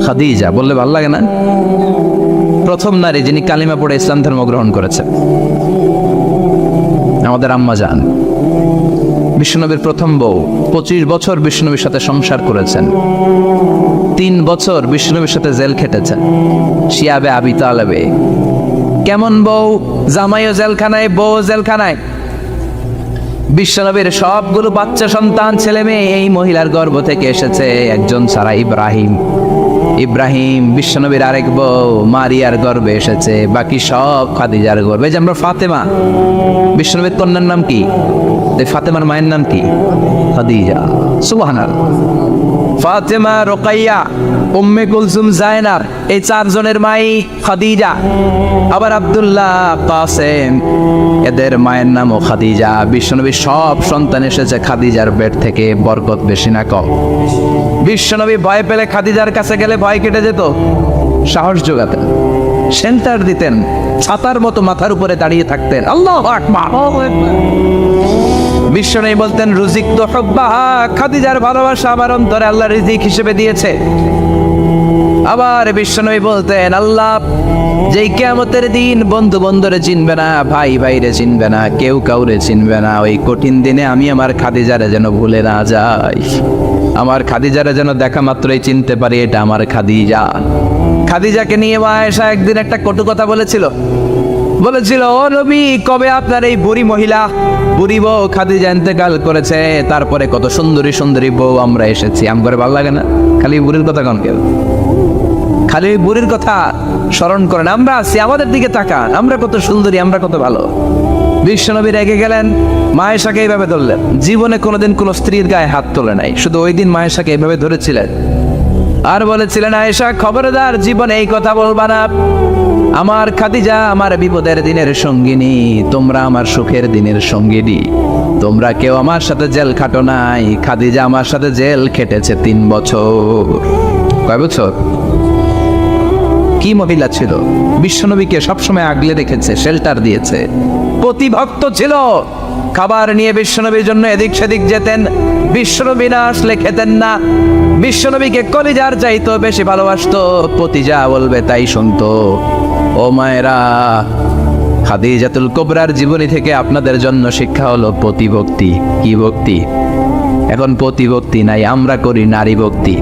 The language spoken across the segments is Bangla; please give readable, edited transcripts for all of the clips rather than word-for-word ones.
খাদিজা বললে ভালো লাগে না? প্রথম নারী যিনি কালিমা পড়ে ইসলাম ধর্ম গ্রহণ করেছে, আমাদের আম্মা জান, বিশ্বনবীর প্রথম বউ। 25 বছর বিশ্বনবীর সাথে সংসার করেছেন, 3 বছর বিশ্বনবীর সাথে জেল খেটেছেন, শিয়াবে আবি তালেবে। কেমন বউ? জামাইও জেলখানায়, বউ জেলখানায়। বিশ্বনবীর সবগুলো বাচ্চা সন্তান, ছেলে মেয়ে এই মহিলার গর্ভ থেকে এসেছে, একজন ছাড়া ইব্রাহিম। ইব্রাহিম বিশ্বনবীর আরেক বউ মারিয়ার গর্ভে এসেছে, বাকি সব খাদিজার গর্ভে। যে আমরা ফাতেমা, বিশ্বনবীর কন্যার নাম কি? ফাতেমার মায়ের নাম কি? খাদিজা। সুবহানাল্লাহ। ফাতেমা, রোকাইয়া, উম্মে কুলসুম, জায়নাব, এই 4 জনের মাই খাদিজা। আবার আব্দুল্লাহ, কাসেম, এদের মায়ের নামও খাদিজা। বিশ্বনবীর সব সন্তান এসেছে খাদিজার পেট থেকে। বরকত বেশি না কম? বিশ্বনবী ভয় পেলে খাদিজার কাছে গেলে ভয় কেটে যেত, সাহস যোগাতেন, সেন্টার দিতেন, ছাতার মতো মাথার উপরে দাঁড়িয়ে থাকতেন। আল্লাহু আকবার। বিশ্বনবী বলতেন, রুজিক তো হুব্বাহা, খাদিজার ভালোবাসা আমার অন্তরে আল্লাহ রিজিক হিসেবে দিয়েছে। আবার বিশ্বনবী বলতেন, আল্লাহ যেই কিয়ামতের দিন বন্ধু বন্ধুরে চিনবে না, ভাই ভাইরে চিনবে না, কেউ কাউরে চিনবে না, ওই কঠিন দিনে আমি আমার খাদিজারে যেন ভুলে না যাই, আমার খাদিজারে যেন দেখা মাত্রই চিনতে পারি এটা আমার খাদিজা। খাদিজাকে নিয়ে মা আয়েশা একদিন একটা কটু কথা বলেছিল। ও নবী, কবে আপনার এই বুড়ি মহিলা, বুড়ি বউ খাদিজা ইন্তেকাল করেছে, তারপরে কত সুন্দরী সুন্দরী বউ আমরা এসেছি, আমগরে ভালো লাগে না? খালি বুড়ির কথা কন কেউ? খালি বুড়ির কথা স্মরণ করেন। আমরা আছি, আমাদের দিকে তাকান, আমরা কত সুন্দরী, আমরা কত ভালো। বিশ্বনবী রেগে গেলেন, মা আয়েশাকে এইভাবে ধরলেন। জীবনে কোনোদিন কোনো স্ত্রীর গায়ে হাত তোলে নাই, শুধু ওই দিন মা আয়েশাকে এইভাবে ধরেছিলেন আর বলেছিলেন, আয়েশা খবরদার, জীবনে এই কথা বলবা না। আমার খাদিজা আমার বিপদের দিনের সঙ্গিনী, তোমরা আমার সুখের দিনের সঙ্গিনী। তোমরা কেউ আমার সাথে জেল খাটো নাই, খাদিজা আমার সাথে জেল খেটেছে 3 বছর। কয় বছর? কি মহিলা ছিল! বিশ্বনবীকে সবসময় আগলে রেখেছে, শেল্টার দিয়েছে, প্রতিভক্ত ছিল। খাবার নিয়ে বিশ্বনবীর জন্য এদিক সেদিক যেতেন, বিশ্বনবী না আসলে খেতেন না। বিশ্বনবীকে কলিজার চাইতো বেশি ভালোবাসতো, পতি যা বলবে তাই শুনতো। ও মায়েরা, খাদিজাতুল কুবরার জীবনী থেকে আপনাদের জন্য শিক্ষা হলো প্রতিভক্তি। কি ভক্তি? এখন প্রতিভক্তি নাই, আমরা করি নারী ভক্তি।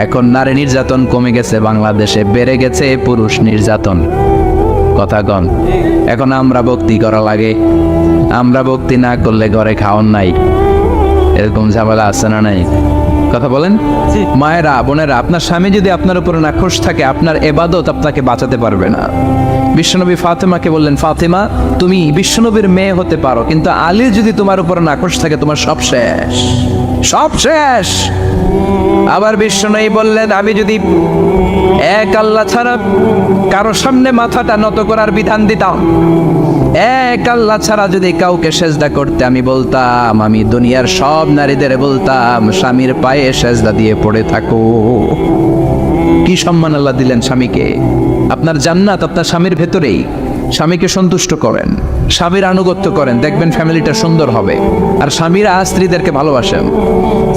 এখন নারী নির্যাতন কমে গেছে বাংলাদেশে, বেড়ে গেছে পুরুষ নির্যাতন। কথা কন। এখন আমরা ভক্তি করা লাগে, আমরা ভক্তি না করলে ঘরে খাওয়ান নাই, এরকম ঝামেলা আছে না নাই? কথা বলেন। মায়েরা, বোনেরা, আপনার স্বামী যদি আপনার উপর নাখোশ থাকে, আপনার ইবাদত আপনাকে বাঁচাতে পারবে না। বিশ্বনবী ফাতেমাকে বললেন, ফাতেমা তুমি বিশ্বনবীর মেয়ে হতে পারো, কিন্তু আলী যদি তোমার উপর নাখোশ থাকে, তোমার সব শেষ, সব শেষ। আবার বিশ্বনবী বললেন, আমি যদি এক আল্লাহ ছাড়া কারো সামনে মাথাটা নত করার বিধান দিতাম, এক আল্লাহ ছাড়া যদি কাউকে সেজদা করতে আমি বলতাম, আমি দুনিয়ার সব নারীদের বলতাম স্বামীর পায়ে সেজদা দিয়ে পড়ে থাকো। কি সম্মান আল্লাহ দিলেন স্বামীকে! আপনার জান্নাত আপনার স্বামীর ভেতরেই। স্বামীকে সন্তুষ্ট করেন, স্বামীর আনুগত্য করেন, দেখবেন ফ্যামিলিটা সুন্দর হবে। আর স্বামীরা স্ত্রীদেরকে ভালোবাসেন,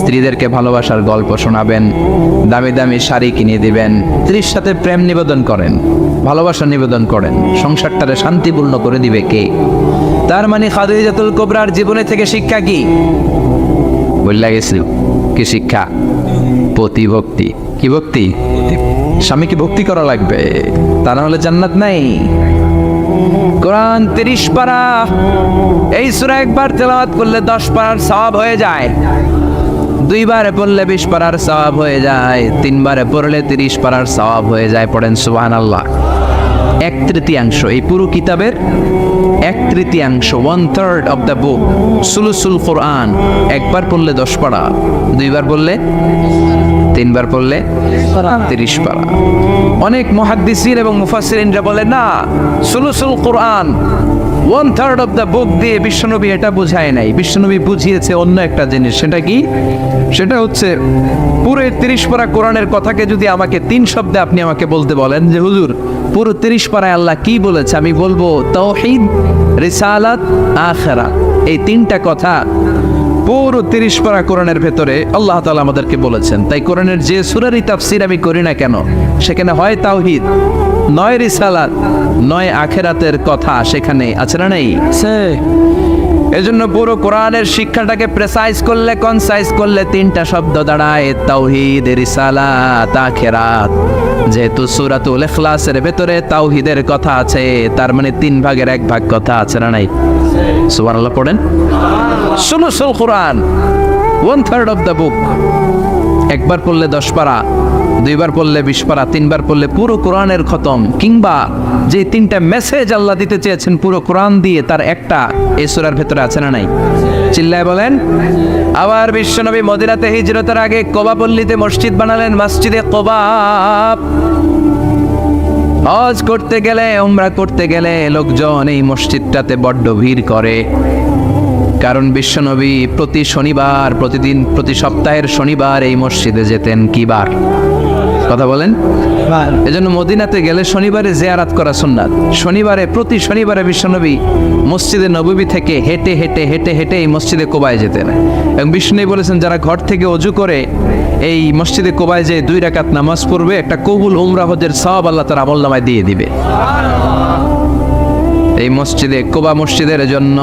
স্ত্রীদেরকে ভালোবাসার গল্প শোনাবেন, দামি দামি শাড়ি কিনে দিবেন, স্ত্রীর সাথে প্রেম নিবেদন করেন, ভালোবাসা নিবেদন করেন, সংসারটারে শান্তিপূর্ণ করে দিবে কে? তার মানে খাদিজাতুল কুবরার জীবনে থেকে শিক্ষা কি? বললা গেছিল কি শিক্ষা? প্রতিভক্তি। কি ভক্তি? স্বামীকে ভক্তি করা লাগবে, তা না হলে জান্নাত নাই। কোরআন 30 পারা, এই সূরা একবার তেলাওয়াত করলে 10 পারার সওয়াব হয়ে যায়, 2 বারে পড়লে 20 পারার সওয়াব হয়ে যায়, 3 বারে পড়লে 30 পারার সওয়াব হয়ে যায়। পড়েন সুবহানাল্লাহ। 1/3 এই পুরো কিতাবের 1/3, 1/3 অফ দ্য বুক, সুলুসুল কোরআন। একবার পড়লে 10 পারা, 2 বার পড়লে, 3 বার পড়লে 30 পারা। অনেক মুহাদ্দিসিন এবং মুফাসসিরিনরা বলে না, সুলুসুল কোরআন 1/3 অফ দ্য বুক দিয়ে বিশ্বনবী এটা বুঝায় নাই। বিশ্বনবী বুঝিয়েছে অন্য একটা জিনিস। সেটা কি? সেটা হচ্ছে পুরো 30 পারা কোরআনের কথাকে যদি আমাকে 3 শব্দে আপনি আমাকে বলতে বলেন যে হুজুর পুরো 30 পারায় আল্লাহ কি বলেছে, আমি বলবো তাওহীদ, রিসালাত, আখিরাত। এই 3টা কথা পুরো 30 পারা কোরআনের ভেতরে আল্লাহ তাআলা আমাদেরকে বলেছেন। তাই কোরআনের যে সূরারই তাফসীর আমি করি না কেন, সেখানে হয় তাওহীদ, নয় রিসালাত, নয় আখিরাতের কথা সেখানে আছে না নেই? এজন্য পুরো কোরআনের শিক্ষাটাকে প্রেসাইজ করলে, কনসাইজ করলে 3টা শব্দ দাঁড়ায়, তাওহীদ, রিসালাত, আখিরাত। যেহেতু সূরাতুল ইখলাসের ভেতরে তাওহীদের কথা আছে, তার মানে 3 ভাগের 1 ভাগ কথা আছে না নাই? সুবহানাল্লাহ পড়েন। সুলুসুল কোরআন, 1/3 অফ দ্য বুক। একবার পড়লে 10 পারা, 2বার পড়লে 20 পারা, 3বার পড়লে পুরো কোরআনের খতম। কিংবা যে 3টা মেসেজ আল্লাহ দিতে চেয়েছেন পুরো কোরআন দিয়ে, তার একটা এই সূরার ভেতরে আছে না নাই? চিল্লায় বলেন। আবার বিশ্বনবী মদিনাতে হিজরতের আগে কোবা পল্লীতে মসজিদ বানালেন, মসজিদে কোবা। হজ করতে গেলে, উমরা করতে গেলে লোকজন এই মসজিদটাতে বড্ড ভিড় করে। কারণ বিশ্বনবী প্রতি শনিবার, প্রতিদিন, প্রতি সপ্তাহের শনিবার এই মসজিদে যেতেন। কি বার? কথা বলেন। এজন্য মদিনাতে গেলে শনিবারে জিয়ারাত করা সুন্নাত। শনিবারে, প্রতি শনিবারে বিশ্বনবী মসজিদে নববী থেকে হেঁটে হেঁটে হেঁটে হেঁটে এই মসজিদে কোবায় যেতেন। এবং বিষ্ণু বলেছেন, যারা ঘর থেকে ওযু করে এই মসজিদে কোবায় যে 2 রাকাত নামাজ পড়বে, একটা কবুল উমরা হজের সওয়াব আল্লাহ তার আমলনামায় দিয়ে দিবে। এই মসজিদে, কোবা মসজিদের জন্য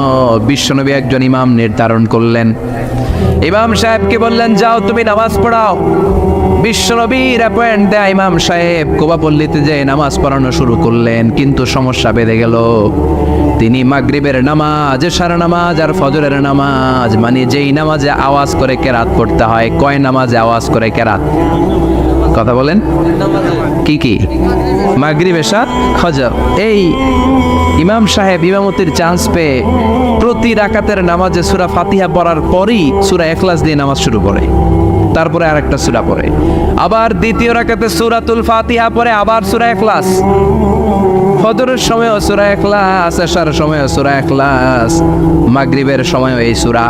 বিশ্বনবী একজন ইমাম নির্ধারণ করলেন। ইমাম সাহেবকে বললেন, যাও তুমি নামাজ পড়াও। বিশ্বনবীর অ্যাপয়েন্ট দেয়া ইমাম সাহেব কোবা পল্লীতে যে নামাজ পড়ানো শুরু করলেন। কিন্তু সমস্যা বেড়ে গেল। তিনি মাগরিবের নামাজ, এশার নামাজ আর ফজরের নামাজ, মানে যেই নামাজে আওয়াজ করে কেরাত পড়তে হয়, কয় নামাজে আওয়াজ করে কেরাত? কথা বলেন। কি কি? মাগরিব, এশা, ফজর। এই ইমাম সাহেব ইমামতির চান্স পেয়ে প্রতি রাকাতের নামাজে সূরা ফাতিহা পড়ার পরই সূরা ইখলাস দিয়ে নামাজ শুরু করে, তারপরে আরেকটা সূরা পড়ে, আবার দ্বিতীয় রাকাতে সূরাতুল ফাতিহা পড়ে, আবার সূরা ইখলাস। ফজরের সময়ও সূরা ইখলাস, এশার সময়ও সূরা ইখলাস, মাগরিবের সময়ও এই সূরা।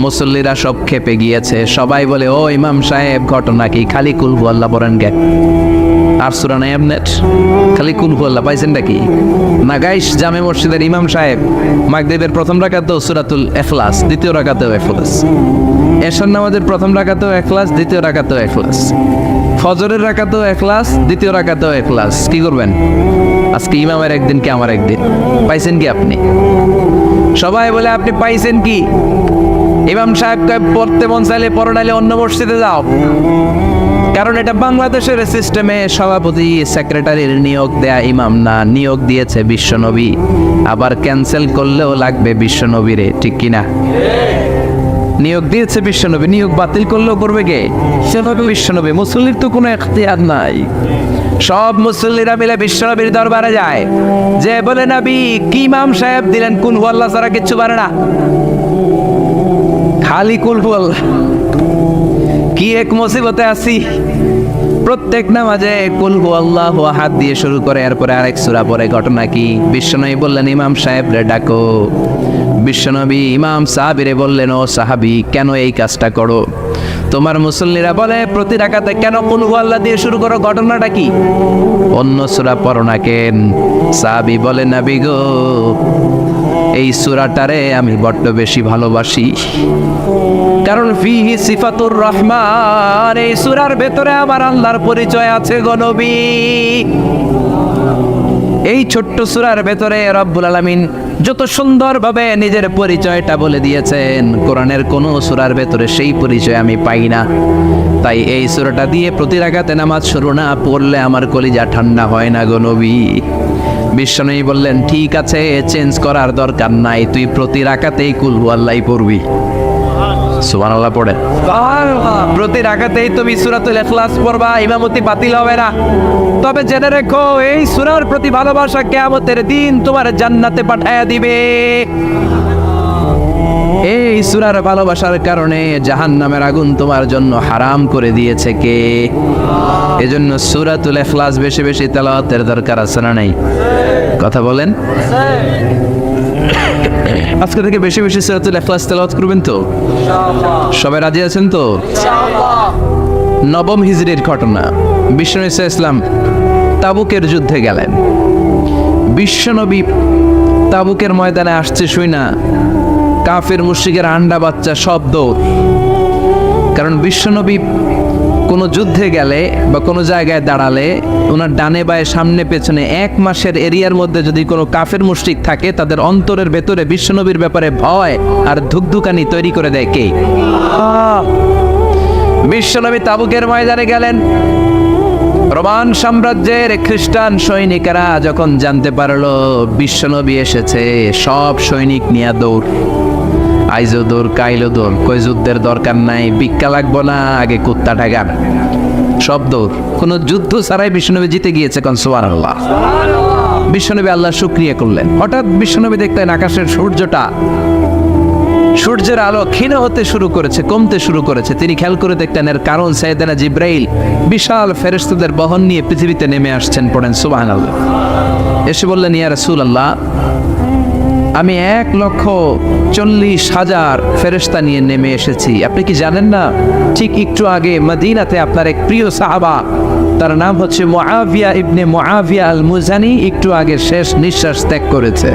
মুসল্লিরা সব খেপে গিয়েছে। সবাই বলে, ও ইমাম সাহেব, ঘটনা কি? খালি কুল হু আল্লাহ পড়েন কে? আর সূরা নাই আপনার? খালি কুল হু আল্লাহ পাইছেন নাকি? নাগাইশ জামে মসজিদের ইমাম সাহেব মাগরিবের প্রথম রাকাতেও সূরাতুল ইখলাস, দ্বিতীয় রাকাতেও ইখলাস। এশার নামাজের প্রথম রাকাতেও ইখলাস, দ্বিতীয় রাকাতেও ইখলাস। ফজরের রাকাতেও ইখলাস, দ্বিতীয় রাকাতেও ইখলাস। কি করবেন? আজকে ইমামের একদিন কি আমার একদিন। পাইছেন কি আপনি? সবাই বলে, আপনি পাইছেন কি? ইমাম সাহেবকে পড়তে মন চাইলে পড়ো, নাইলে অন্য মসজিদে যাও। কারণ এটা বাংলাদেশের সিস্টেমে সভাপতি সেক্রেটারির নিয়োগ দেয়া ইমাম না, নিয়োগ দিয়েছে বিশ্বনবী। আবার ক্যান্সেল করলেও লাগবে বিশ্বনবীরে, ঠিক কিনা? নিয়োগ দিয়েছে বিশ্বনবী, নিয়োগ বাতিল করলেও করবে কে? সেভাবে বিশ্বনবী। মুসল্লির তো কোনো এখতিয়ার নাই। সব মুসল্লিরা মিলে বিশ্বনবীর দরবারে যায়, যে বলে, নবী কি ইমাম সাহেব দিলেন, কুল হু আল্লাহ ছাড়া কিচ্ছু পারে না, খালি কুল হু আল্লাহ। কি এক মুসিবতে আছি। প্রত্যেক নামাজে কুল হু আল্লাহু আহাদ দিয়ে শুরু করে, এরপরে আরেক সূরা পড়ে। ঘটনা কি? বিশ্বনবী বললেন, ইমাম সাহেব রে ডাকো। বিশ্বনবী ইমাম সাহাবীরে বললেন, ও সাহাবী, কেন এই কাজটা করো? তোমার মুসল্লিরা বলে, প্রতি রাকাতে কেন কুল হু আল্লাহ দিয়ে শুরু করো? ঘটনাটা কি? অন্য সূরা পড়ো না কেন? সাহাবী বলে, নবী গো, এই সূরাটারে আমি বড্ড বেশি ভালোবাসি। কারণ ফিহি সিফাতুর রহমান, এই সূরার ভেতরে আমার আল্লাহর পরিচয় আছে গো নবী। এই ছোট্ট সূরার ভেতরে রব্বুল আলামিন যত সুন্দরভাবে নিজের পরিচয়টা বলে দিয়েছেন, কোরআনের কোন সূরার ভেতরে সেই পরিচয় আমি পাই না। তাই এই সূরাটা দিয়ে প্রতি রাকাতে নামাজ শুরু না পড়লে আমার কলিজা ঠান্ডা হয় না গো নবী। বিশ্বনবী বললেন, ঠিক আছে, চেঞ্জ করার দরকার নাই, তুই প্রতি রাকাতেই কুল হু আল্লাহই পড়বি। সুবহানাল্লাহ পড়ে। প্রতি রাকাতেই তুমি সূরাতুল ইখলাস পড়বা, ইমামতি বাতিল হবে না। তবে জেনে রেখো, এই সূরার প্রতি ভালোবাসা কিয়ামতের দিন তোমার জান্নাতে পাঠায়া দিবে। এই সূরার ভালোবাসার কারণে জাহান্নামের আগুন তোমার জন্য হারাম করে দিয়েছে কে? এজন্য সূরাতুল ইখলাস বেশি বেশি তেলাওয়াতের দরকার আছে না নাই? কথা বলেন। আজকে থেকে বেশি বেশি সূরাতুল ইখলাস তেলাওয়াত করবেন তো? সবাই রাজি আছেন তো? নবম হিজরির ঘটনা। বিশ্বনবী সাল্লাল্লাহু আলাইহি ওয়াসাল্লাম তাবুকের যুদ্ধে গেলেন। বিশ্বনবী তাবুকের ময়দানে আসছে শুই না কাফের মুশরিকের আন্ডা বাচ্চা সব দৌড়। কারণ বিশ্বনবী কোনো যুদ্ধে গেলে বা কোনো জায়গায় দাঁড়ালে ওনার ডানে বায়ে সামনে পেছনে 1 মাসের এরিয়ার মধ্যে যদি কোনো কাফের মুশরিক থাকে, তাদের অন্তরের ভেতরে বিশ্বনবীর ব্যাপারে ভয় আর ধুকধুকানি তৈরি করে দেয় কে? বিশ্বনবী তাবুকের ময়দানে গেলেন। রোমান সাম্রাজ্যের খ্রিস্টান সৈনিকেরা যখন জানতে পারলো বিশ্বনবী এসেছে, সব সৈনিক নিয়ে দৌড়। আইজো দৌড়, কাইলো দৌড়, কই যুদ্ধের দরকার নাই, ভিক্ষা লাগবো না, আগে কুত্তা ঠাগান, সব দৌড়। কোনো যুদ্ধ ছাড়াই বিশ্বনবী জিতে গিয়েছে। কোন সুবহানাল্লাহ। বিশ্বনবী আল্লাহ শুকরিয়া করলেন। হঠাৎ বিশ্বনবী দেখলেন আকাশের সূর্যের আলো ক্ষীণ হতে শুরু করেছে, কমতে শুরু করেছে। তিনি খেয়াল করে দেখলেন এর কারণ সাইয়েদনা জিব্রাইল বিশাল ফেরেশতাদের বহন নিয়ে পৃথিবীতে নেমে আসছেন। পড়েন সুবহানাল্লাহ। এসে বললেন, ইয়া রাসূলুল্লাহ, আমি 1,40,000 ফেরেশতা নিয়ে নেমে এসেছি। আপনি কি জানেন না, ঠিক একটু আগে মদিনাতে আপনার এক প্রিয় সাহাবা, তার নাম হচ্ছে মুআবিয়া ইবনে মুআবিয়া আল মুজানি, একটু আগে শেষ নিঃশ্বাস ত্যাগ করেছে।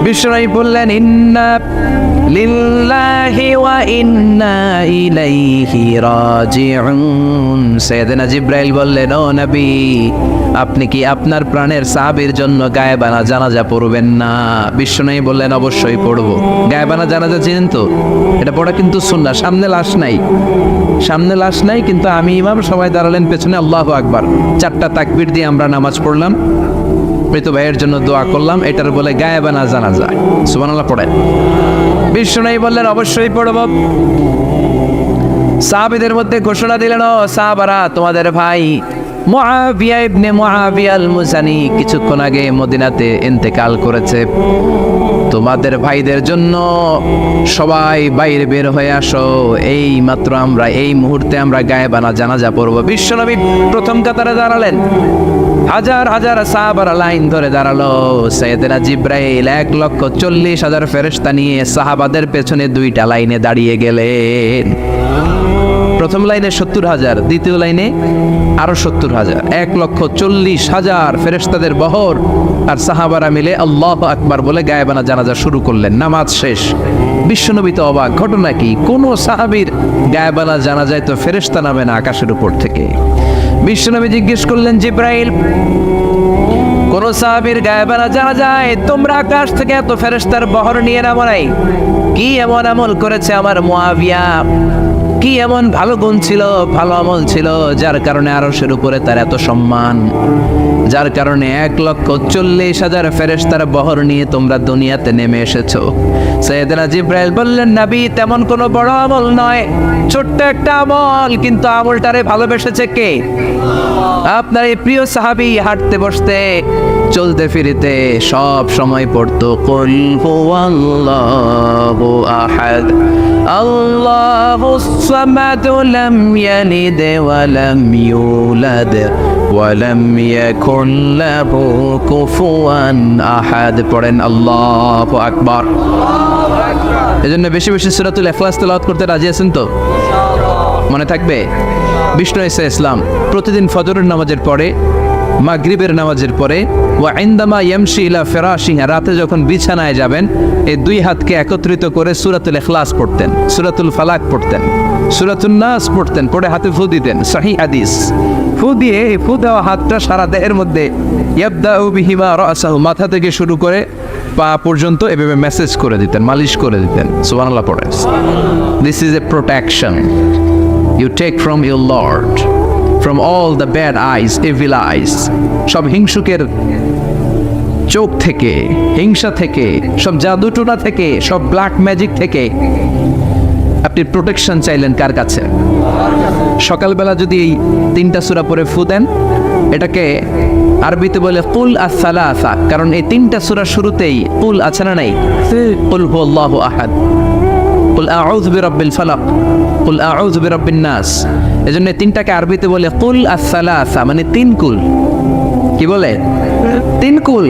বিশ্বনবী বললেন, ইন্না লিল্লাহি ওয়া ইন্না ইলাইহি রাজিউন। সাইয়েদনা জিব্রাইল বললেন, ও নবী, আপনি কি আপনার প্রাণের সাহাবীর জন্য গায়েবানা জানাজা পড়বেন না? বিশ্বনবী বললেন, অবশ্যই পড়ব। গায়েবানা জানাজা চিনেন তো? এটা পড়া কিন্তু সুন্নাহ। সামনে লাশ নাই, কিন্তু আমি ইমাম, সবাই দাঁড়ালেন পেছনে, আল্লাহু আকবার, 4টা তাকবীর দিয়ে আমরা নামাজ পড়লাম, মৃত ভাইয়ের জন্য দোয়া করলাম, এটার বলে গায়েবানা জানাজা। সুবহানাল্লাহ পড়েন। বিশ্বনবী বললেন, অবশ্যই পড়ব। সাহাবীদের মধ্যে ঘোষণা দিলেন, ও সাহাবারা, তোমাদের ভাই মুআবিয়া ইবনে মুআবিয়া আল মুজানি কিছুক্ষণ আগে মদিনাতে ইন্তেকাল করেছে। তোমাদের ভাইদের জন্য সবাই বাইরে বের হয়ে আসো, এই মাত্র আমরা এই মুহূর্তে আমরা গায়েবানা জানাজা পড়ব। বিশ্বনবী প্রথম কাতারে দাঁড়ালেন, হাজার হাজার সাহাবারা লাইন ধরে দাঁড়ালো। সাইয়েদনা জিব্রাইল 1,40,000 ফেরেশতা নিয়ে সাহাবাদের পেছনে 2টা লাইনে দাঁড়িয়ে গেলেন। প্রথম লাইনে 70,000, দ্বিতীয় লাইনে আরো 70,000, 1,40,000 ফেরেশতাদের বহর। আর সাহাবারা মিলে আল্লাহু আকবার বলে গায়েবানা জানাজা শুরু করলেন। নামাজ শেষ। বিশ্বনবী তো অবাক, ঘটনা কি? কোন সাহাবীর গায়েবানা জানাজায় তো ফেরেশতা নামে না আকাশের উপর থেকে। বিশ্বনবী জিজ্ঞেস করলেন, জিব্রাইল, কোন সাহাবীর গায়েবানা জানাজায় তোমরা আকাশ থেকে এত ফেরেশতার বহর নিয়ে নামো নাই? কি এমন আমল করেছে আমার মুআবিয়া? কি এমন ভালো গুণ ছিল, ভালো আমল ছিল, যার কারণে আরশের উপরে তার এত সম্মান, যার কারণে 1,40,000 ফেরেশতার বহর নিয়ে তোমরা দুনিয়াতে নেমে এসেছো? সাইয়েদনা জিব্রাইল বললেন, নবী, তেমন কোনো বড় আমল নয়, ছোট্ট একটা আমল, কিন্তু আমলটারে ভালোবেসেছে কে? আপনার এই প্রিয় সাহাবী হাঁটতে বসতে চলতে ফিরিতে সব সময় পড়তো, কুল হুয়াল্লাহু আহাদ আল্লাহুস সামাদ লাম ইয়ালিদ ওয়া লাম ইউলাদ ওয়া লাম ইয়াকুন লাহু কুফুয়ান আহাদ। পড়েন আল্লাহু আকবার। এজন্য বেশি বেশি সূরাতুল ইখলাস তেলাওয়াত করতে রাজি আছেন তো? মনে থাকবে? বিষ্ণু ঈসা ইসলাম প্রতিদিন ফজরের নামাজের পরে, মাগরিবের নামাজের পরে, ওয়া ইনদামা ইয়ামশি ইলা ফিরাশিহি, রাতে যখন বিছানায় যাবেন, এই 2 হাতকে একত্রিত করে সূরাতুল ইখলাস পড়তেন, সূরাতুল ফালাক পড়তেন, সূরাতুন নাস পড়তেন, পড়ে হাতে ফু দিতেন। সহিহ হাদিস। ফু দিয়ে এই ফু দেওয়া হাতটা সারা দেহের মধ্যে ইয়াবদাউ বিহিমা রাসাহু, মাথা থেকে শুরু করে পা পর্যন্ত এভাবে মেসেজ করে দিতেন, মালিশ করে দিতেন। সুবহানাল্লাহ পড়েন। This is a protection you take from your Lord, from all the bad eyes, evil eyes, সব হিংসুকের চোখ থেকে, হিংসা থেকে, সব জাদুটোনা থেকে, সব ব্ল্যাক ম্যাজিক থেকে আপনি প্রোটেকশন চাইলেন কার কাছে? সকালবেলা যদি এই 3টা সূরা পড়ে ফু দেন, এটাকে আরবিতে বলে কুল আস-সালাসা, কারণ এই 3টা সূরা শুরুতেই কুল আছে না নাই? কুল হুয়াল্লাহু আহাদ, কুল আউযু বিরাব্বিল ফালাক, কুল আউযু বিরাব্বিন নাস। এজন্য 3টাকে আরবিতে বলে কুল আস-সালাসা, মানে 3 কুল। কি বলে? 3 কুল।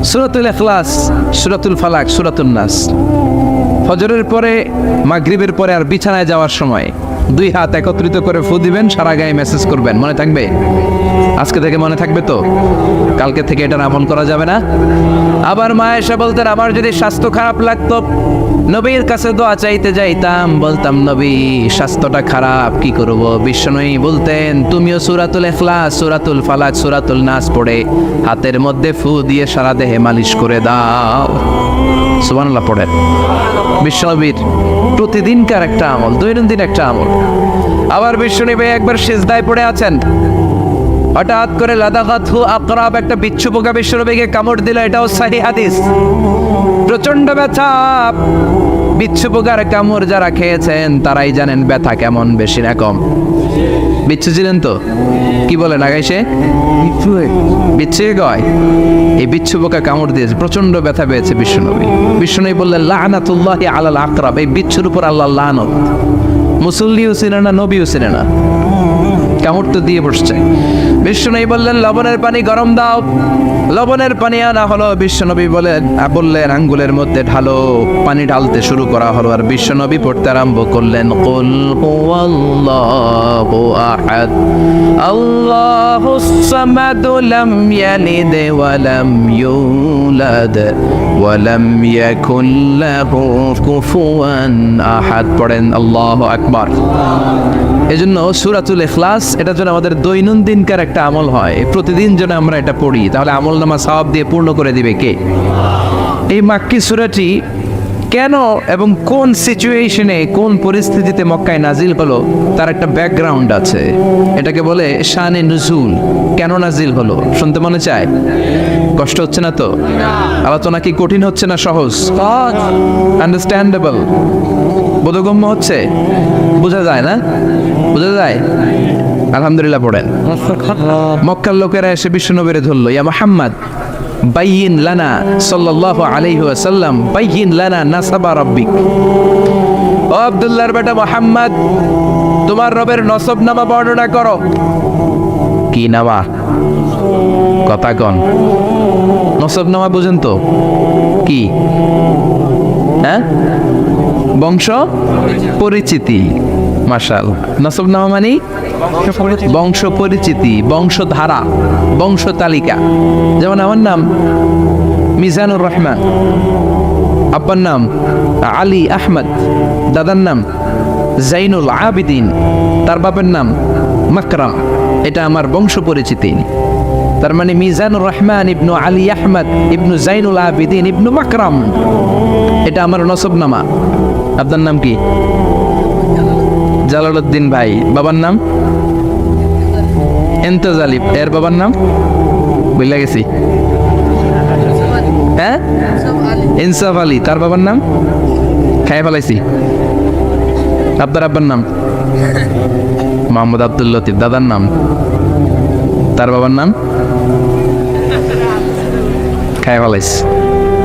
সূরাতুল ইখলাস, সূরাতুল ফালাক, সূরাতুন নাস। ফজরের পরে, মাগরিবের পরে আর বিছানায় যাওয়ার সময় 2 হাত একত্রিত করে ফু দিবেন, সারা গায়ে মেসেজ করবেন, মনে থাকবে? আজকে থেকে মনে থাকবে তো? কালকে থেকে এটা আমল করা যাবে না? আবার মা এসে বলতেন, আমার যদি স্বাস্থ্য খারাপ লাগতো নবীর কাছে দোয়া চাইতে যাইতাম, বলতাম নবী স্বাস্থ্যটা খারাপ, কি করব? বিশ্বনবী বলতেন, তুমিও সূরাতুল ইখলাস, সূরাতুল ফালাক, সূরাতুল নাস পড়ে হাতের মধ্যে ফু দিয়ে সারা দেহে মালিশ করে দাও। সুবহানাল্লাহ পড়েন। বিশ্বনবীর প্রতিদিনকার একটা আমল, দৈনন্দিন একটা আমল। আবার বিশ্বনবী একবার সিজদায় পড়ে আছেন, হঠাৎ করে লাদাগাতহু আকরাব, একটা বিচ্ছু পোকা বিশ্বনবীকে কামড় দিল, এটাও সহিহ হাদিস। প্রচন্ড ব্যথা, বিচ্ছু পোকার কামড় যারা খেয়েছেন তারাই জানেন ব্যথা কেমন, বেশি না কম? বিচ্ছু ছিলেন তো? কি বলেন আগাইছে? বিচ্ছু কয়, এই বিচ্ছু পোকা কামড় দিয়েছে, প্রচন্ড ব্যথা পেয়েছে বিশ্বনবী। বিশ্বনবী বললেন, লাআনাতুল্লাহি আলাল আকরাব, এই বিচ্ছুর উপর আল্লাহর লানত। মুসল্লিও ছিলেন না, নবীও ছিলেন না, কামড় তো দিয়ে বসছে। বিশ্বনবী বললেন, লবণের পানি গরম দাও। লবণের পানি আনা হলো, বিশ্বনবী বললেন আঙ্গুলের মধ্যে ঢালো। পানি ঢালতে শুরু করা হলো, আর বিশ্বনবী পড়তে আরম্ভ করলেন, কুল হুয়াল্লাহু আহাদ আল্লাহুস সামাদ লাম ইয়ালিদ ওয়া লাম ইউলাদ ওয়া লাম ইয়াকুল লাহু কুফুয়ান আহাদ। পড়েন আল্লাহু আকবার। এজন্য সূরাতুল ইখলাস এটা যেন আমাদের দৈনন্দিনকার একটা আমল হয়, প্রতিদিন যেন আমরা এটা পড়ি, তাহলে আমল নামা সওয়াব দিয়ে পূর্ণ করে দিবে কে? এই মাক্কি সূরাটি কেন এবং কোন সিচুয়েশনে, কোন পরিস্থিতিতে মক্কায় নাজিল হলো তার একটা ব্যাকগ্রাউন্ড আছে। এটাকে বলে শানে নুজুল। কেন নাজিল হলো শুনতে মনে চায়? কষ্ট হচ্ছে না তো? আলোচনা কি কঠিন হচ্ছে না সহজ? আন্ডারস্ট্যান্ডেবল, বোধগম্য হচ্ছে? বোঝা যায় না? বোঝা যায়? আলহামদুলিল্লাহ পড়েন। মক্কার লোকেরা এসে বিশ্বনবীরে ধরলো, ইয়া মুহাম্মদ বাইয়িন লানা সাল্লাল্লাহু আলাইহি ওয়াসাল্লাম বাইয়িন লানা নাসাবা রাব্বিক। ও আব্দুল্লাহর বেটা মুহাম্মদ, তোমার রবের নসবনামা বর্ণনা করো। কি নামা? কথা কন। নসবনামা বুঝেন তো কি? হ্যাঁ, বংশ পরিচিতি। মাশাআল্লাহ। নসবনামা মানে বংশ পরিচিতি, বংশধারা, বংশ তালিকা। যেমন আমার নাম মিজানুর রহমান, আব্বার নাম আলী আহমদ, দাদার নাম জাইনুল আবিদিন, তার বাপের নাম মাকরাম। এটা আমার বংশ পরিচিতি। তার মানে মিজানুর রহমান ইবনু আলী আহমদ ইবনু জাইনুল আবিদিন ইবনু মাকরাম, এটা আমার নসবনামা। আপনার নাম কি? জালালউদ্দিন ভাই। বাবার নাম এন্তেজালিব। এর বাবার নাম বুঝলা গেছি। হ্যাঁ, ইনসাফ আলী। তার বাবার নাম খাই ফেলাইছি। আপনার আব্বার নাম মোহাম্মদ আব্দুল লতিফ। দাদার নাম, তার বাবার নাম খাই ফেলাইছি।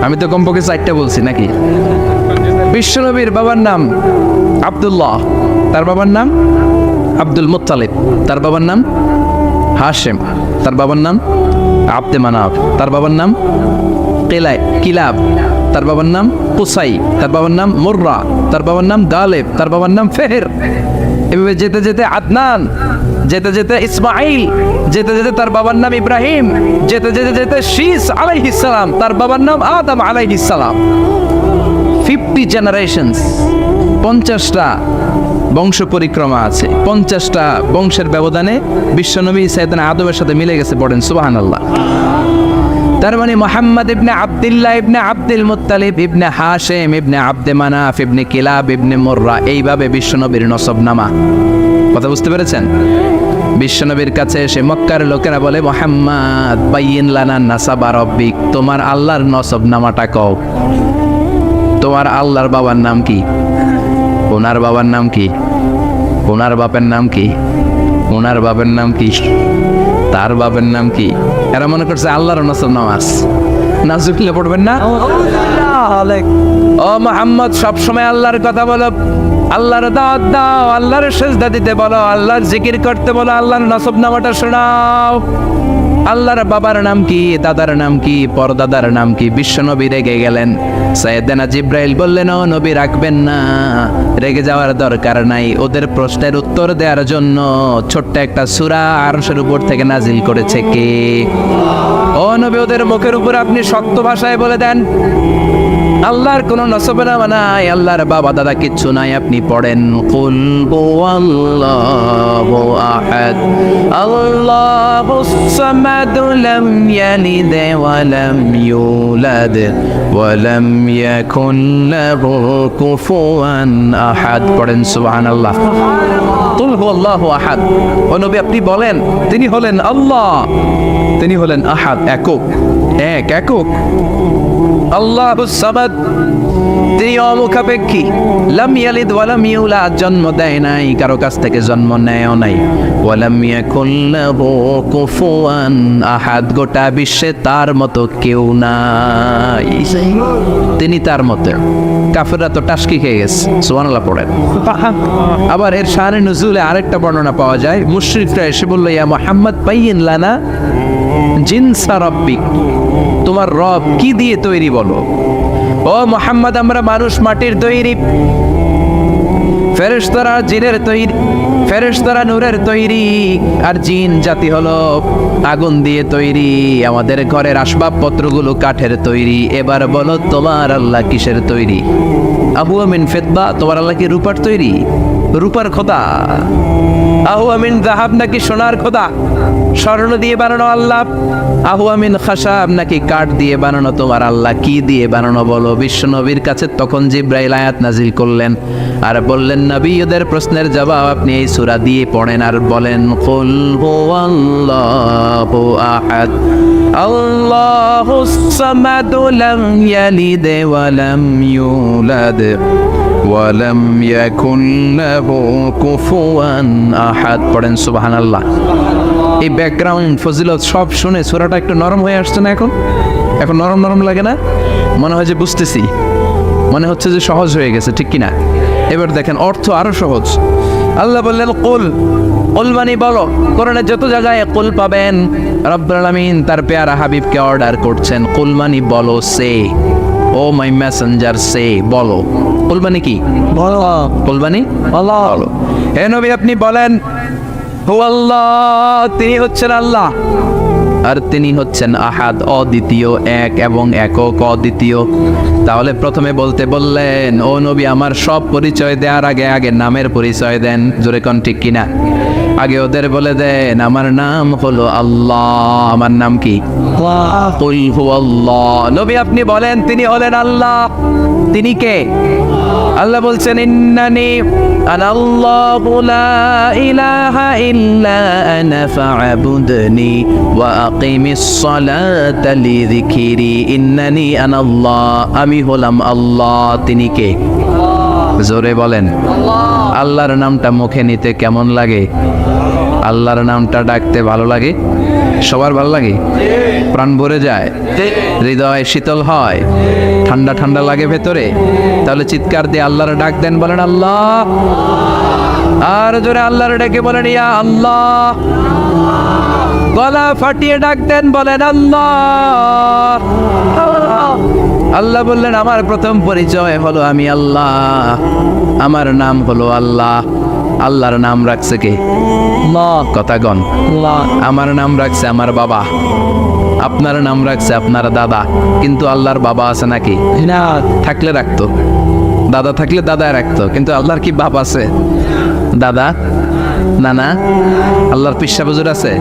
আমি তো কমপক্ষে 4টা বলছি নাকি? বিশ্বনবীর বাবার নাম আব্দুল্লাহ, তার বাবার নাম আব্দুল মুত্তালিব, তার বাবার নাম হাশেম, তার বাবার নাম আব্দে মানাফ, তার বাবার নাম কিলাব, তার বাবার নাম কুসাই, তার বাবার নাম মুররা, তার বাবার নাম গালেব, তার বাবার নাম ফেহের। এভাবে যেতে যেতে আদনান, যেতে যেতে ইসমাইল, যেতে যেতে তার বাবার নাম ইব্রাহিম, যেতে যেতে যেতে শীস আলাইহিস সালাম, তার বাবার নাম আদম আলাইহিস সালাম। 50 জেনারেশনস, 50টা বংশ পরিক্রমা আছে। 50টা বংশের ব্যবধানে বিশ্বনবী সাইয়েদনা আদমের সাথে মিলে গেছে। পড়েন সুবহানাল্লাহ। তার মানে মুহাম্মদ ইবনে আব্দুল্লাহ ইবনে আব্দুল মুত্তালিব ইবনে হাশেম ইবনে আব্দে মানাফ ইবনে কিলাব ইবনে মুররা, এইভাবে বিশ্বনবীর নসবনামা। কথা বুঝতে পেরেছেন? বিশ্বনবীর কাছে এসে মক্কার লোকেরা বলে, মুহাম্মদ বাইয়িন লানা নাসাবা রাব্বিক, তোমার আল্লাহর নসবনামাটা কও। তোমার আল্লাহর বাবার নাম কি? ওনার বাবার নাম কি? ওনার বাপের নাম কি? ওনার বাপের নাম কি? তার বাপের নাম কি? এরা মনে করছে আল্লাহর নসবনামা আছে। নাজুকিলে পড়বেন না? ও মুহাম্মদ, সবসময় আল্লাহর কথা বলো, আল্লাহর দাওয়াত দাও, আল্লাহর সিজদা দিতে বলো, আল্লাহর জিকির করতে বলো, আল্লাহর নসবনামাটা শোনাও। আল্লাহর বাবার নাম কি, দাদার নাম কি, পরদাদার নাম কি? বিশ্বনবী রেগে গেলেন। সাইয়েদনা জিব্রাইল বললেন, ও নবী রাখবেন না, রেগে যাওয়ার দরকার নাই। ওদের প্রশ্নের উত্তর দেওয়ার জন্য ছোট্ট একটা সূরা আরশের উপর থেকে নাজিল করেছে কে? ও নবী, ওদের মুখের উপর আপনি শক্ত ভাষায় বলে দেন, আল্লাহর কোন নসবনামা নাই, আল্লাহর বাবা দাদা কিচ্ছু নাই। আপনি পড়েন, কুল হুয়াল্লাহু আহাদ আল্লাহুস সামাদ লাম ইয়ালিদ ওয়া লাম ইউলাদ ওয়া লাম ইয়াকুন লাহু কুফুয়ান আহাদ। পড়েন সুবহানাল্লাহ। কুল হুয়াল্লাহু আহাদ। ও নবী, আপনি বলেন, তিনি হলেন আল্লাহ, তিনি হলেন আহাদ, একক, একক। আল্লাহুস সামাদ, তিনি অমুখাপেক্ষী। লাম ইয়ালিদ ওয়া লাম ইউলাদ, জন্ম দেয় নাই, কারো কাছ থেকে জন্ম নেয়ও নাই। ওয়া লাম ইয়াকুন লাহু কুফুয়ান আহাদ, গোটা বিশ্বে তার মতো কেউ নাই, তিনি তার মতো। কাফেররা তো টাসকি খেয়ে গেছে। সুবহানাল্লাহ পড়েন। আবার এর শানে নুজুলে আরেকটা বর্ণনা পাওয়া যায়। মুশরিকরা এসে বলল, ইয়া মুহাম্মদ বাইয়িন লানা জিনসা রাব্বিক, তোমার রব কি দিয়ে তৈরি বলো। ও মুহাম্মদ, আমরা মানুষ মাটির তৈরি, ফেরেশতারা জিনের তৈরি, ফেরেশতারা নূরের তৈরি, আর জিন জাতি হলো আগুন দিয়ে তৈরি। আমাদের ঘরের আসবাবপত্রগুলো কাঠের তৈরি। এবার বলো, তোমার আল্লাহ কিসের তৈরি? আহু আমিন ফিদ্দা, তোমার আল্লাহ কি রূপার তৈরি? রূপার খোদা? আহু আমিন যাহাব, নাকি সোনার খোদা, স্বর্ণ দিয়ে বানানো আল্লাহ? আহু আমিন খাসাব, নাকি কাঠ দিয়ে বানানো তোমার আল্লাহ? কি দিয়ে বানানো বলো? বিশ্ব নবীর কাছে তখন জিব্রাইল আয়াত নাজিল করলেন আর বললেন, নবী, ওদের প্রশ্নের জবাব আপনি এই সূরা দিয়ে পড়েন আর বলেন, কুল হুয়াল্লাহু আহাদ আল্লাহুস সামাদ লাম ইয়ালিদ ওয়া লাম ইউলাদ ওয়া লাম ইয়াকুন লাহু কুফুয়ান আহাদ। পড়েন সুবহানাল্লাহ। এই ব্যাকগ্রাউন্ড ফজিলত সব শুনে সূরাটা একটু নরম হয়ে আসছে না? এখন নরম নরম লাগে না? মনে হয় যে বুঝতেছি, মনে হচ্ছে যে সহজ হয়ে গেছে, ঠিক কিনা? এবার দেখেন অর্থ আরো সহজ। আল্লাহ বললেন, কুল, কুল মানে বলো। কোরআনের যত জায়গায় কুল পাবেন, রব্বুল আলামিন তার পেয়ারা হাবিবকে অর্ডার করছেন, কুল মানে বলো, সে, ও মাই মেসেঞ্জার, সে, বলো। কুল মানে কি? বলো। কুল মানে বলো। হে নবী, আপনি বলেন, হুয়াল্লাহ, তিনি হচ্ছেন আল্লাহ, আর তিনি হচ্ছেন আহাদ, অদ্বিতীয়, এক এবং একক, অদ্বিতীয়। তাহলে প্রথমে বলতে বললেন, ও নবী, আমার সব পরিচয় দেওয়ার আগে আগে নামের পরিচয় দেন। জোরে কোন ঠিক কিনা? আগে ওদের বলে দেন, আমার নাম হলো আল্লাহ। আমার নাম কি? কুল হুয়াল্লাহ। নবী, আপনি বলেন, তিনি হলেন আল্লাহ। তিনি কে? আল্লাহ বলছেন, ইন্নানি আনাল্লাহু লা ইলাহা ইল্লা আনা ফা'বুদনি ওয়া আকিমিস সালাতা লিযিকরি। ইন্নানি আনাল্লাহ, আমি হলাম আল্লাহ। তিনি কে? জোরে বলেন। আল্লাহর নামটা মুখে নিতে কেমন লাগে? আল্লাহর নামটা ডাকতে ভালো লাগে? সবার ভালো লাগে? প্রাণ ভরে যায়, হৃদয় শীতল হয়, ঠান্ডা ঠান্ডা লাগে ভেতরে? তাহলে চিৎকার দিয়ে আল্লাহর ডাক দেন, বলেন আল্লাহ। আর জোরে আল্লাহর ডেকে বলেন, ইয়া আল্লাহ। গলা ফাটিয়ে ডাক দেন, বলেন আল্লাহ। আল্লাহ বললেন, আমার প্রথম পরিচয় হলো আমি আল্লাহ, আমার নাম হলো আল্লাহ। আল্লাহর নাম রাখছে কে? কথা গণ। আমার নাম রাখছে আমার বাবা, আপনার নাম রাখছে আপনার দাদা। কিন্তু আল্লাহর বাবা আছে নাকি? না। থাকলে রাখতো, দাদা থাকলে দাদায় রাখতো। কিন্তু আল্লাহর কি বাপ আছে? দাদা, নানা? আল্লাহর পিসা বুজুর আছে?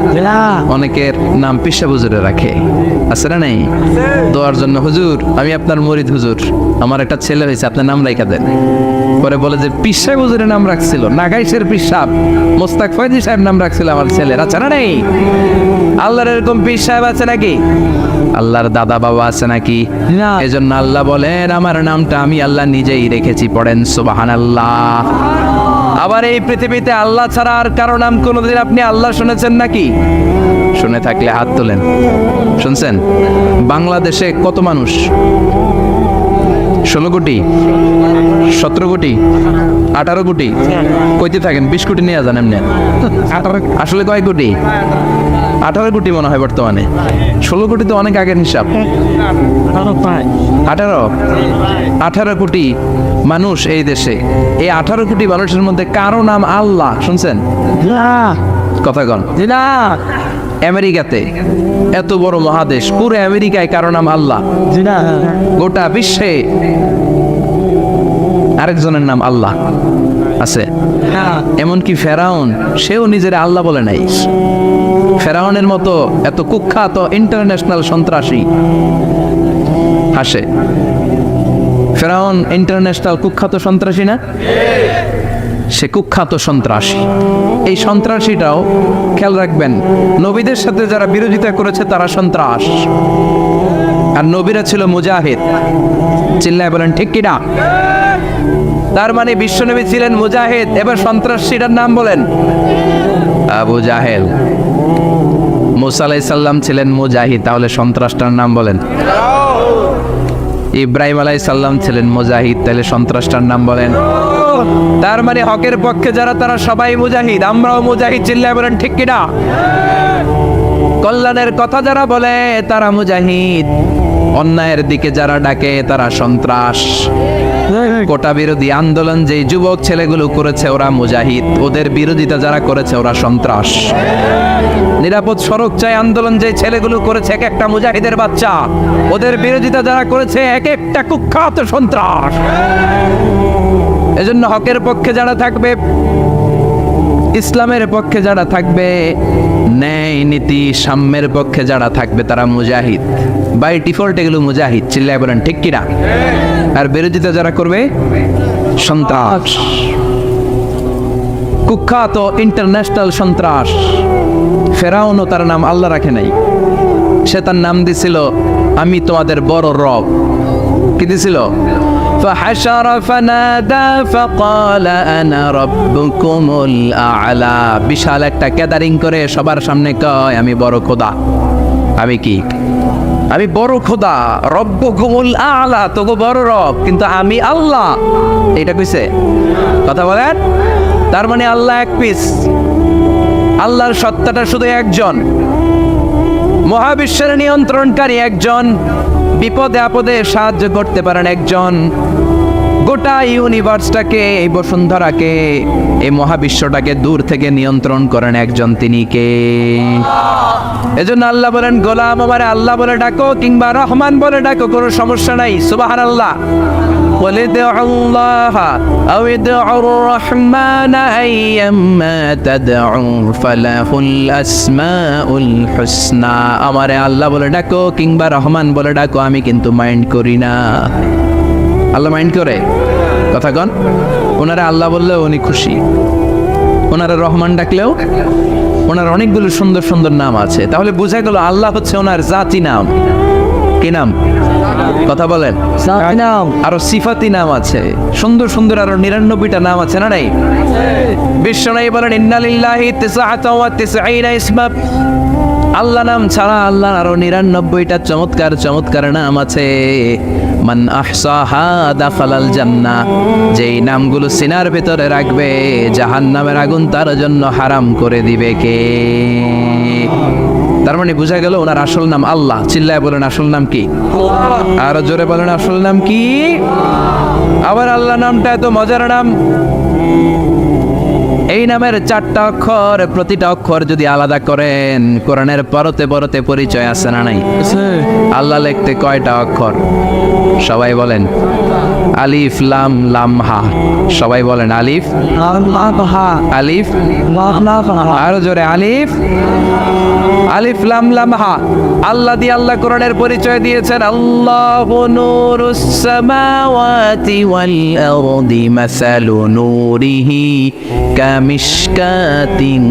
অনেকের নাম পিসা বুজুরে রাখে, আছে না নাই? দোয়ার জন্য, হুজুর আমি আপনার মুরিদ, হুজুর আমার একটা ছেলে হয়েছে, আপনার নাম রাখা দেন। পরে বলে যে পিসা বুজুরের নাম রাখছিল, নাগাইশের পিসাব মোস্তাক ফয়জি সাহেব নাম রাখছিল আমার ছেলের, আছে না নাই? আল্লাহর এরকম পীর সাহেব আছে নাকি? আল্লাহর দাদা বাবা আছে নাকি? এজন্য আল্লাহ বলেন, আমার নামটা আমি আল্লাহ নিজেই রেখেছি। পড়েন সুবহানাল্লাহ। আবার এই পৃথিবীতে আল্লাহ ছাড়া আর কারো নাম কোনোদিন আপনি আল্লাহ শুনেছেন নাকি? শুনে থাকলে হাত তোলেন। শুনছেন? বাংলাদেশে কত মানুষ? 16 কোটি, 17 কোটি, 18 কোটি? কইতে থাকেন 20 কোটি নিয়ে যান এমনি। আসলে কয় কোটি? 18 কোটি মনে হয় বর্তমানে, 16 কোটি তো অনেক আগের হিসাব। 18 কোটি মানুষ এই দেশে। এই 18 কোটি মানুষের মধ্যে কারো নাম আল্লাহ শুনছেন? কথা কন। আমেরিকাতে, এত বড় মহাদেশ, পুরো আমেরিকায় কারো নাম আল্লাহ? গোটা বিশ্বে আরেকজনের নাম আল্লাহ আছে? এমনকি ফেরাউন, সেও নিজের আল্লাহ বলে নাই। ফেরাউনের মতো এত কুখ্যাত ইন্টারন্যাশনাল সন্ত্রাসী আসে। ফেরাউন ইন্টারন্যাশনাল কুখ্যাত সন্ত্রাসী না? সে কুখ্যাত সন্ত্রাসী। এই সন্ত্রাসীটাও খেয়াল রাখবেন, নবীদের সাথে যারা বিরোধিতা করেছে তারা সন্ত্রাস, আর নবীরা ছিল মুজাহিদ। চিল্লায় বলেন ঠিক কিনা? তার মানে বিশ্বনবী ছিলেন মুজাহিদ। এবার সন্ত্রাসীটার নাম বলেন, আবু জাহেল। মুসা আলাইহিস সালাম ছিলেন মুজাহিদ, তাহলে সন্ত্রাসটার নাম বলেন। ইব্রাহিম আলাইহিস সালাম ছিলেন মুজাহিদ, তাহলে সন্ত্রাসটার নাম বলেন। তার মানে হকের পক্ষে যারা তারা সবাই মুজাহিদ, আমরাও মুজাহিদ। চিল্লায় বলেন ঠিক কিনা? কল্যাণের কথা যারা বলে তারা মুজাহিদ, অন্যায়ের দিকে যারা ডাকে তারা সন্ত্রাস। কোটা বিরোধী আন্দোলন যে যুবক ছেলেগুলো করেছে ওরা মুজাহিদ, ওদের বিরোধিতা যারা করেছে ওরা সন্ত্রাস। নিরাপদ সড়ক চাই আন্দোলন যে ছেলেগুলো করেছে এক একটা মুজাহিদের বাচ্চা, ওদের বিরোধিতা যারা করেছে এক একটা কুখ্যাত সন্ত্রাস। এজন্য হকের পক্ষে যারা থাকবে, ইসলামের পক্ষে যারা থাকবে, ন্যায় নীতি সাম্যের পক্ষে যারা থাকবে তারা মুজাহিদ। বাই ডিফল্ট এগুলো মুজাহিদ। চিল্লায় বলেন ঠিক কিনা? আর বিরোধিতা যারা করবে সন্ত্রাস, কুখ্যাত ইন্টারন্যাশনাল সন্ত্রাস। ফেরাউনও তার নাম আল্লাহ রাখে নাই, সে তার নাম দিছিল আমি তোমাদের বড় রব। কি দিছিল? فحشر فنادى فقال انا ربكم الاعلى। বিশাল একটা গ্যাদারিং করে সবার সামনে কয় আমি বড় খোদা। আমি কি? আমি বড় খোদা, রব্বুকুমুল আ'লা, তোগো বড় রব, কিন্তু আমি আল্লাহ। এটা কইছে? কথা বলেন। তার মানে আল্লাহ এক পিস, আল্লাহর সত্তাটা শুধু একজন, মহাবিশ্বের নিয়ন্ত্রণকারী একজন, বিপদে আপদে সাহায্য করতে পারেন একজন, গোটা ইউনিভার্সটাকে, এই বসুন্ধরাকে, এই মহাবিশ্বটাকে দূর থেকে নিয়ন্ত্রণ করেন একজন, তিনি কে? এজন্য আল্লাহ বলেন গোলাম আমারে আল্লাহ বলে ডাকো কিংবা রহমান বলে ডাকো, কোনো সমস্যা নাই। সুবহানাল্লাহ। وَلِدْعُوا اللَّهَ أَوِ ادْعُوا الرَّحْمَنَ أَيَّمَّا تَدْعُوا فَلَهُ الْأَسْمَاءُ الْحُسْنَى। আমারে আল্লাহ বলে ডাকো কিংবা রহমান বলে ডাকো, আমি কিন্তু মাইন্ড করি না। আল্লাহ মাইন্ড করে? কথা কন। ওনারা আল্লাহ বললেও উনি খুশি, ওনারা রহমান ডাকলেও, ওনার অনেকগুলো সুন্দর সুন্দর নাম আছে। তাহলে বোঝা গেল আল্লাহ হচ্ছে ওনার জাতি নাম। কি নাম? কথা বলেন। আরো সিফাতি নাম আছে, সুন্দর সুন্দর আরো 99টা নাম আছে না নাই? বিশ্বনবী বলেন ইন্না লিল্লাহি 99 ইসমা। আল্লাহ নাম ছাড়া আল্লাহর আরো 99টা চমৎকার চমৎকার নাম আছে। মান আহসাহা দাখালাল জান্নাহ। যেই নামগুলো সিনার ভিতরে রাখবে জাহান্নামের আগুন তার জন্য হারাম করে দিবে কে? তার মানে বোঝা গেল ওনার আসল নাম আল্লাহ। চিল্লায় বলেন আসল নাম কি? আরো জোরে বলেন আসল নাম কি? আবার আল্লাহ নামটা এত মজার নাম, এই নামের 4টা অক্ষর, প্রতিটা অক্ষর যদি আলাদা করেন কোরআনের পরতে পরতে পরিচয় আছে না নাই? আল্লাহ লিখতে কয়টা অক্ষর? সবাই বলেন। আলিফ লাম লাম হা। সবাই বলেন আলিফ আলিফ। আরো জোরে আলিফ আলিফ লাম লাম হা। আল্লাহ দিয়ে আল্লাহ কোরআনের পরিচয় দিয়েছেন আল্লাহু নূরুস সামাওয়াতি ওয়াল আরদি মাসালু নূরিহি কামিশকাতিন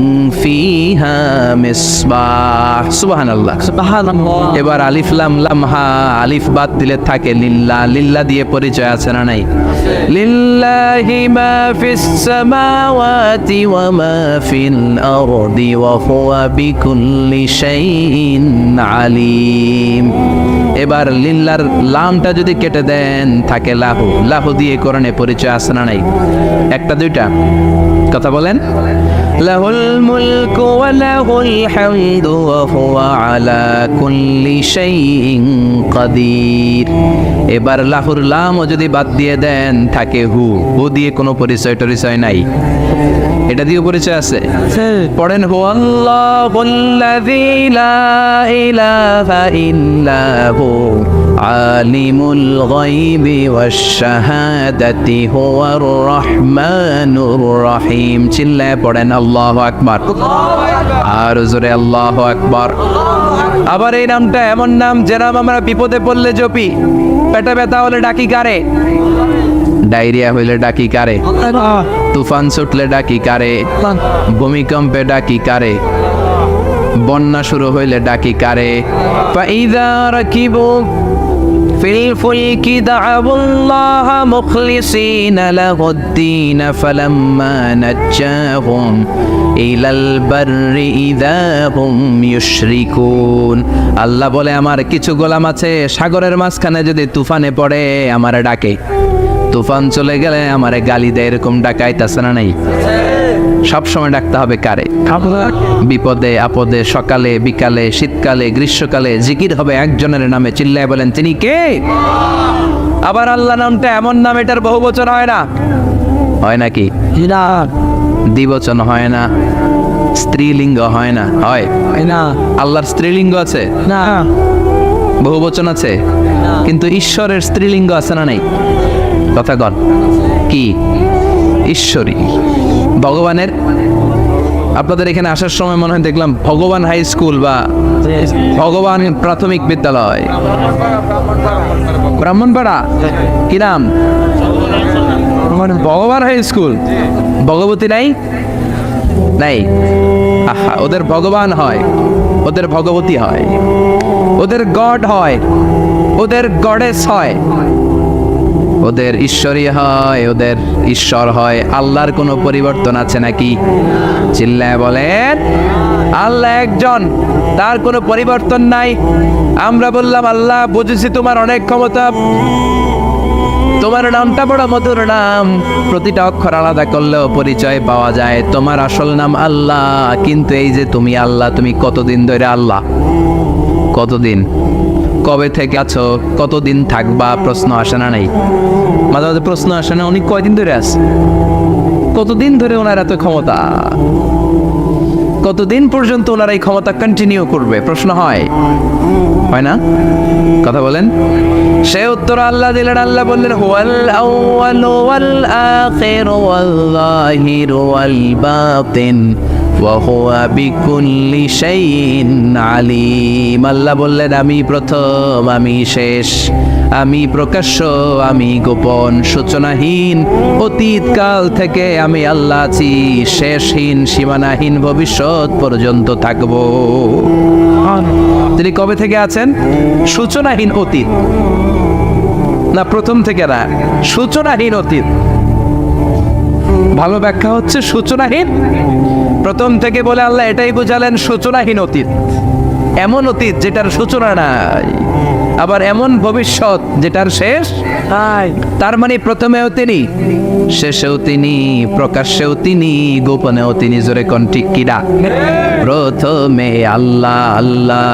ফিহা মিসবাহ। সুবহানাল্লাহ। এবার আলিফ লাম লাম হা, আলিফ বাদ দিলে থাকে লিল্লাহ। লিল্লাহ দিয়ে পরিচয় আছে না নাই? লিল্লাহি মা ফিস সামাওয়াতি ওয়া মা ফিল আরদি ওয়া হুয়া বিকুল্লি শাইইন আলিম। এবার লিল্লার লামটা যদি কেটে দেন থাকে লাহু। লাহু দিয়ে কোরআনে পরিচয় আছে না নাই? একটা দুইটা? কথা বলেন। লাহুল মুলকু ওয়া লাহুল হামদু ওয়া হুয়া আলা কুল্লি শাইইন কাদির। এবার লাহুর লামও যদি বাদ দিয়ে দেন থাকে হু। হু দিয়ে কোনো পরিচয় টরিচয় নাই, এটা দিয়ে পরিচয় আছে। পড়েন হু আল্লাহুল্লাযী লা ইলাহা ইল্লা হু আলিমুল গায়বি ওয়াশ শাহাদাতি হুয়ার রহমানুর রহিম। চিল্লায় পড়েন আল্লাহু আকবার, আর জোরে আল্লাহু আকবার। আবার এই নামটা এমন নাম যে নাম আমরা বিপদে পড়লে জপি। পেটে ব্যথা হলে ডাকি কারে? ডায়রিয়া হইলে ডাকি কারে? তুফান ছুটলে ডাকি কারে? ভূমিকম্পে ডাকি কারে? বন্যা শুরু হইলে ডাকি কারে? ফাইযা রাকিবু ফিল ফুলকি দা'উল্লাহা মুখলিসিনা লাহুদ-দীন ফালাম্মা নাজ্জাহুম ইলাল বাররি ইযা হুম ইউশরিকুন। আল্লাহ বলে আমার কিছু গোলাম আছে সাগরের মাঝখানে যদি তুফানে পড়ে আমারে ডাকে, তুফান চলে গেলে আমারে গালি দেয়, এরকম ডাকাইতাছে না নাই? সব সময় ডাকতে হবে কারে? বিপদে আপদে, সকালে বিকালে, শীতকালে গ্রীষ্মকালে জিকির হবে একজনের নামে। চিল্লায় বলেন তিনি কে? আবার আল্লাহ নামটা এমন নাম এটার বহুবচন হয় না, হয় নাকি? দ্বিবচন হয় না, স্ত্রীলিঙ্গ হয় না, হয় না? আল্লাহর স্ত্রীলিঙ্গ আছে না, বহুবচন আছে, কিন্তু ঈশ্বরের স্ত্রীলিঙ্গ আছে না নাই? কথা কন কি? ঈশ্বরী। ভগবানের, আপনাদের এখানে আসার সময় মনে হয় দেখলাম ভগবান হাই স্কুল বা ভগবান প্রাথমিক বিদ্যালয়, ব্রাহ্মণপাড়া। কি নাম? ভগবান হাই স্কুল। ভগবতী নাই? নাই। আহা, ওদের ভগবান হয়, ওদের ভগবতী হয়, ওদের গড হয়, ওদের গডেস হয়, ওদের ঈশ্বরী হয়, ওদের ঈশ্বর হয়। আল্লাহর কোনো পরিবর্তন আছে নাকি? চিল্লায় বলেন আল্লাহ একজন, তার কোনো পরিবর্তন নাই। আমরা বললাম আল্লাহ বুঝেছি তোমার অনেক ক্ষমতা, তোমার নামটা বড় মধুর নাম, প্রতিটা অক্ষর আলাদা করলেও পরিচয় পাওয়া যায়। তোমার আসল নাম আল্লাহ, কিন্তু এই যে তুমি আল্লাহ, তুমি কতদিন ধরে আল্লাহ? কতদিন? কবে থেকে আছো? কতদিন থাকবা? প্রশ্ন আসে না নাই? মাঝে মাঝে প্রশ্ন আসে না, উনি কয়দিন ধরে আছে? কতদিন ধরে ওনার এত ক্ষমতা? কতদিন পর্যন্ত ওনার এই ক্ষমতা কন্টিনিউ করবে? প্রশ্ন হয় না? কথা বলেন। সে উত্তর আল্লাহ দিলেন। আল্লাহ বললেন হুয়াল আউয়ালু ওয়াল আখিরু ওয়াল যাহিরু ওয়াল বাতিন ওয়া হুয়া বিকুল্লি শাইইন আলিম। আল্লাহ বললেন আমি প্রথম, আমি শেষ, আমি প্রকাশ্য, আমি গোপন, সূচনাহীন, অতীতকাল থেকে আমি আল্লাহ আছি, শেষহীন, সীমানাহীন, ভবিষ্যৎ পর্যন্ত থাকব। তিনি কবে থেকে আছেন? সূচনাহীন অতীত না, প্রথম থেকে না, সূচনাহীন অতীত। ভালো ব্যাখ্যা হচ্ছে সূচনাহীন। প্রথম থেকে বলে আল্লাহ এটাই বোঝালেন সূচনাহীন অতীত, এমন অতীত যেটার সূচনা নাই, আবার এমন ভবিষ্যৎ যেটার শেষ নাই। তার মানে প্রথমেও তিনি, শেষেও তিনি, প্রকাশ্যেও তিনি, গোপনেও তিনি। জোরে কোন ঠিক কিনা? প্রথমে আল্লাহ আল্লাহ,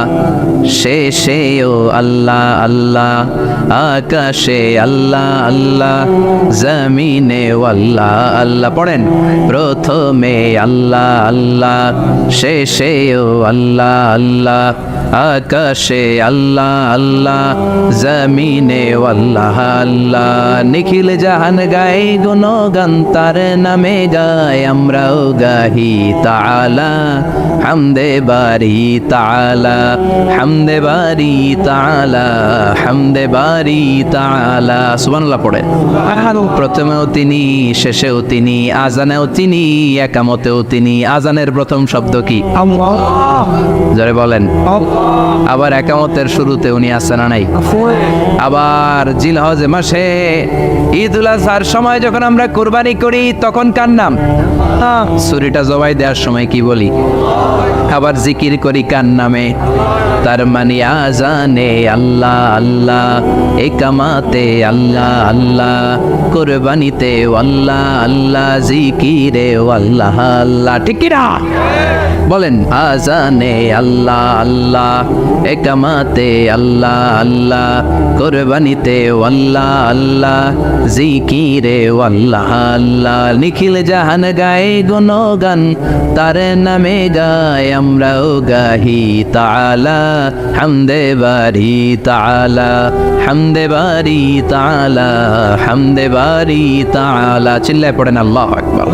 শেষেও আল্লাহ আল্লাহ, আকাশে আল্লাহ আল্লাহ, জমিনেও আল্লাহ আল্লাহ। পড়েন প্রথমে আল্লাহ আল্লাহ, শেষেও আল্লাহ আল্লাহ, আকাশে আল্লাহ আল্লাহ, জমিনে আল্লাহ আল্লাহ। নিখিল জাহান গাই গুণগান তার নামে গায়, আমরাও গাহি তাআলা হামদে বারি তাআলা, হামদে বারি তাআলা, হামদে বারি তাআলা। সুবহানাল্লাহ পড়ে। প্রথমেও তিনি, শেষেও তিনি, আজানেও তিনি, একামতেও তিনি। আজানের প্রথম শব্দ কি? আল্লাহ। জোরে বলেন। আবার একামতের শুরুতে উনি আছেন না নাই? আবার জিলহজ মাসে ঈদুল আজহার সময় যখন আমরা কুরবানি করি তখন কার নাম? ছুরিটা জবাই দেওয়ার সময় কি বলি? আবার জিকির করি কার নামে? তার মানে আজানে আল্লাহ আল্লাহ, একামাতে আল্লাহ আল্লাহ, কুরবানিতে আল্লাহ আল্লাহ, জিকিরে আল্লাহ আল্লাহ। ঠিক কি না? বলেন, আজানে আল্লাহ আল্লাহ, একামাতে আল্লাহ আল্লাহ, কুরবানিতে আল্লাহ আল্লাহ, জিকিরে আল্লাহ আল্লাহ। নিখিল জাহান গায়ে গুণগান, তার নামে গায় আমরাও গাহি তাআলা, হামদে বারি তাআলা, হামদে বারি তাআলা, হামদে বারি তাআলা। চিল্লায় পড়েন আল্লাহু আকবার।